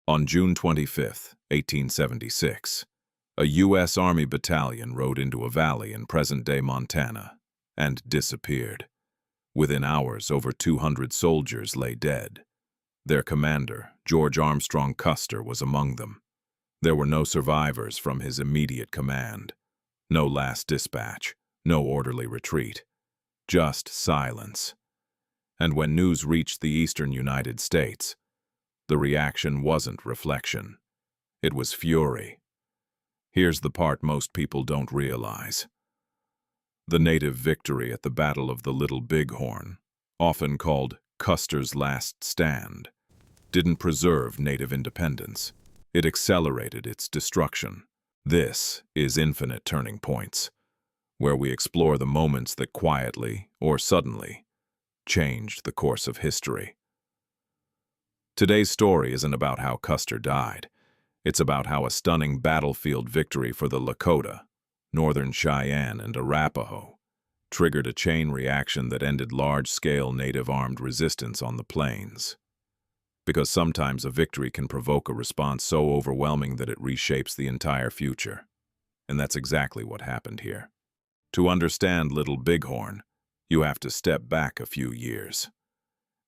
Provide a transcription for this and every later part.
On June 25, 1876, a U.S. Army battalion rode into a valley in present-day Montana and disappeared. Within hours, over 200 soldiers lay dead. Their commander, George Armstrong Custer, was among them. There were no survivors from his immediate command. No last dispatch, no orderly retreat. Just silence. And when news reached the eastern United States, the reaction wasn't reflection. It was fury. Here's the part most people don't realize. The native victory at the Battle of the Little Bighorn, often called Custer's Last Stand, didn't preserve native independence. It accelerated its destruction. This is Infinite Turning Points, where we explore the moments that quietly or suddenly changed the course of history. Today's story isn't about how Custer died. It's about how a stunning battlefield victory for the Lakota, northern Cheyenne, and Arapaho triggered a chain reaction that ended large-scale native armed resistance on the plains. Because sometimes a victory can provoke a response so overwhelming that it reshapes the entire future. And that's exactly what happened here. To understand Little Bighorn, you have to step back a few years.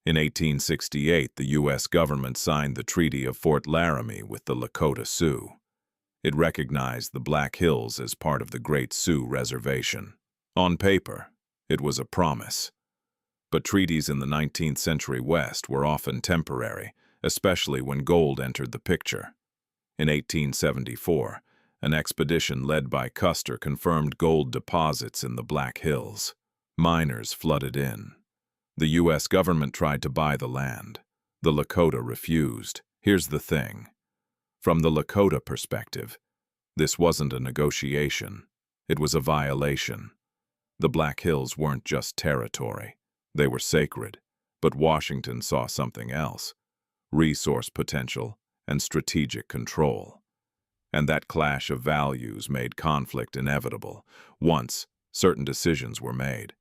In 1868, the U.S. government signed the Treaty of Fort Laramie with the Lakota Sioux. It recognized the Black Hills as part of the Great Sioux Reservation. On paper, it was a promise. But treaties in the 19th century West were often temporary, especially when gold entered the picture. In 1874, an expedition led by Custer confirmed gold deposits in the Black Hills. Miners flooded in. The U.S. government tried to buy the land. The Lakota refused. Here's the thing. From the Lakota perspective, this wasn't a negotiation. It was a violation. The Black Hills weren't just territory. They were sacred. But Washington saw something else: resource potential and strategic control. And that clash of values made conflict inevitable once certain decisions were made.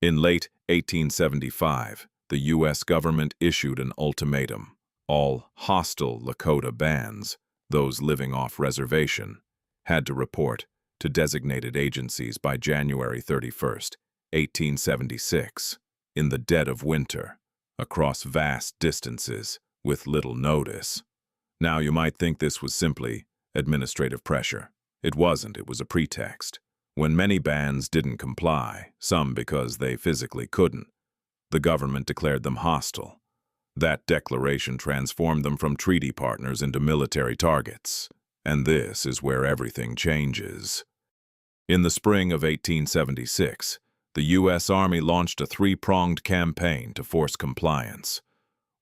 In late 1875, the U.S. government issued an ultimatum. All hostile Lakota bands, those living off reservation, had to report to designated agencies by January 31, 1876, in the dead of winter, across vast distances, with little notice. Now, you might think this was simply administrative pressure. It wasn't. It was a pretext. When many bands didn't comply, some because they physically couldn't, the government declared them hostile. That declaration transformed them from treaty partners into military targets. And this is where everything changes. In the spring of 1876, the U.S. Army launched a three-pronged campaign to force compliance.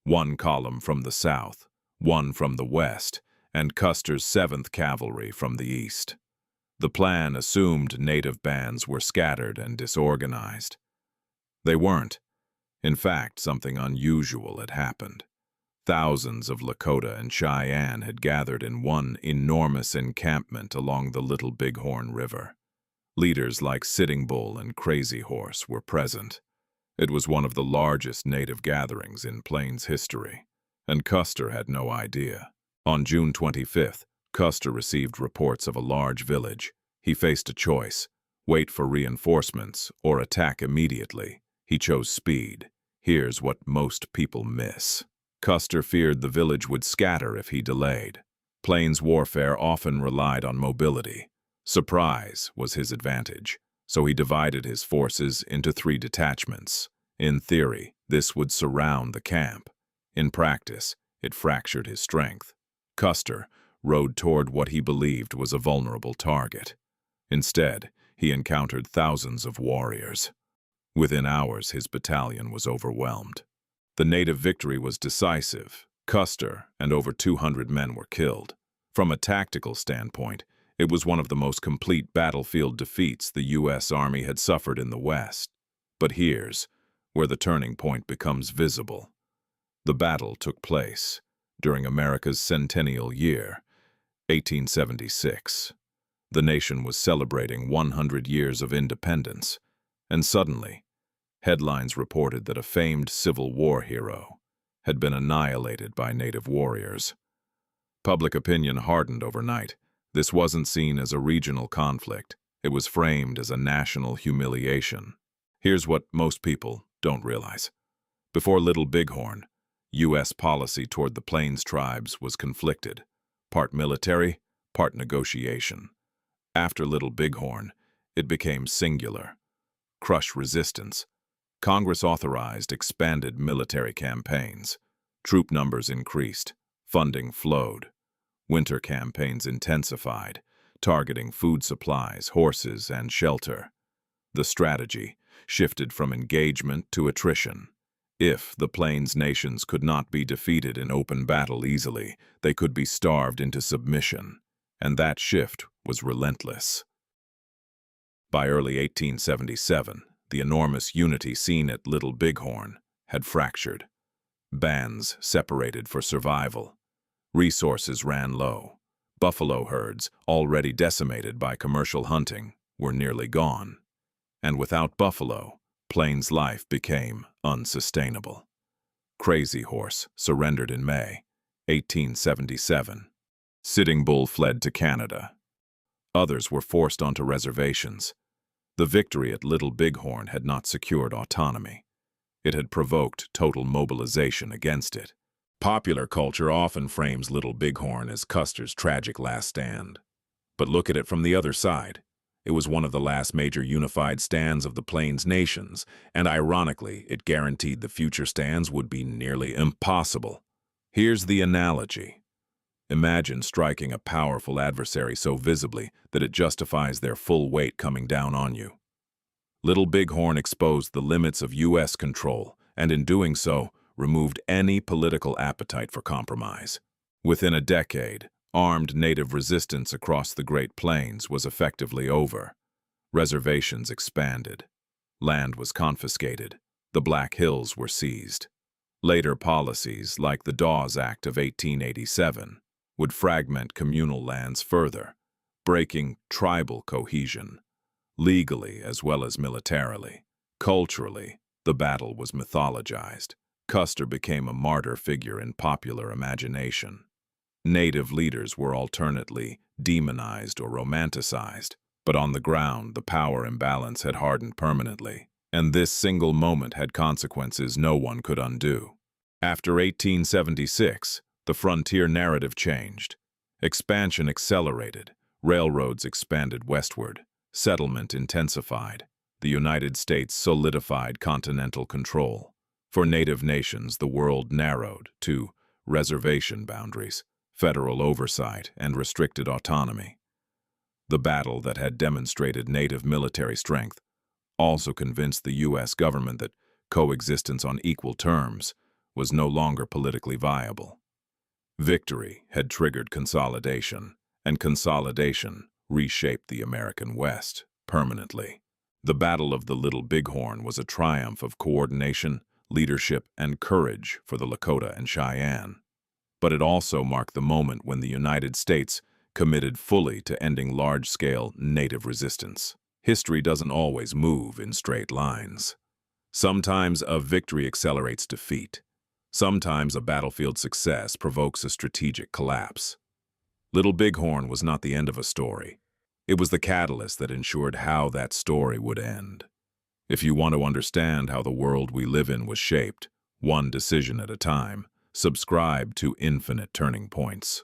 One column from the south, one from the west, and Custer's 7th Cavalry from the east. The plan assumed native bands were scattered and disorganized. They weren't. In fact, something unusual had happened. Thousands of Lakota and Cheyenne had gathered in one enormous encampment along the Little Bighorn River. Leaders like Sitting Bull and Crazy Horse were present. It was one of the largest native gatherings in Plains history, and Custer had no idea. On June 25th, Custer received reports of a large village. He faced a choice: wait for reinforcements or attack immediately. He chose speed. Here's what most people miss. Custer feared the village would scatter if he delayed. Plains warfare often relied on mobility. Surprise was his advantage, so he divided his forces into 3 detachments. In theory, this would surround the camp. In practice, it fractured his strength. Custer rode toward what he believed was a vulnerable target. Instead, he encountered thousands of warriors. Within hours, his battalion was overwhelmed. The native victory was decisive. Custer and over 200 men were killed. From a tactical standpoint, it was one of the most complete battlefield defeats the U.S. Army had suffered in the West. But here's where the turning point becomes visible. The battle took place during America's centennial year, 1876. The nation was celebrating 100 years of independence, and suddenly, headlines reported that a famed Civil War hero had been annihilated by native warriors. Public opinion hardened overnight. This wasn't seen as a regional conflict. It was framed as a national humiliation. Here's what most people don't realize. Before Little Bighorn, U.S. policy toward the Plains tribes was conflicted, part military, part negotiation. After Little Bighorn, it became singular. Crush resistance. Congress authorized expanded military campaigns. Troop numbers increased. Funding flowed. Winter campaigns intensified, targeting food supplies, horses, and shelter. The strategy shifted from engagement to attrition. If the Plains nations could not be defeated in open battle easily, they could be starved into submission, and that shift was relentless. By early 1877, the enormous unity seen at Little Bighorn had fractured. Bands separated for survival. Resources ran low. Buffalo herds, already decimated by commercial hunting, were nearly gone. And without buffalo, Plains life became unsustainable. Crazy Horse surrendered in May 1877. Sitting Bull fled to Canada. Others were forced onto reservations. The victory at Little Bighorn had not secured autonomy. It had provoked total mobilization against it. Popular culture often frames Little Bighorn as Custer's tragic last stand. But look at it from the other side. It was one of the last major unified stands of the Plains nations, and ironically, it guaranteed the future stands would be nearly impossible. Here's the analogy. Imagine striking a powerful adversary so visibly that it justifies their full weight coming down on you. Little Bighorn exposed the limits of U.S. control, and in doing so, removed any political appetite for compromise. Within a decade, armed native resistance across the Great Plains was effectively over. Reservations expanded. Land was confiscated. The Black Hills were seized. Later policies, like the Dawes Act of 1887, would fragment communal lands further, breaking tribal cohesion. Legally as well as militarily. Culturally, the battle was mythologized. Custer became a martyr figure in popular imagination. Native leaders were alternately demonized or romanticized, but on the ground the power imbalance had hardened permanently, and this single moment had consequences no one could undo. After 1876, the frontier narrative changed. Expansion accelerated, railroads expanded westward, settlement intensified, the United States solidified continental control. For native nations, the world narrowed to reservation boundaries, federal oversight, and restricted autonomy. The battle that had demonstrated native military strength also convinced the U.S. government that coexistence on equal terms was no longer politically viable. Victory had triggered consolidation, and consolidation reshaped the American West permanently. The Battle of the Little Bighorn was a triumph of coordination, leadership, and courage for the Lakota and Cheyenne. But it also marked the moment when the United States committed fully to ending large-scale native resistance. History doesn't always move in straight lines. Sometimes a victory accelerates defeat. Sometimes a battlefield success provokes a strategic collapse. Little Bighorn was not the end of a story. It was the catalyst that ensured how that story would end. If you want to understand how the world we live in was shaped, one decision at a time, subscribe to Infinite Turning Points.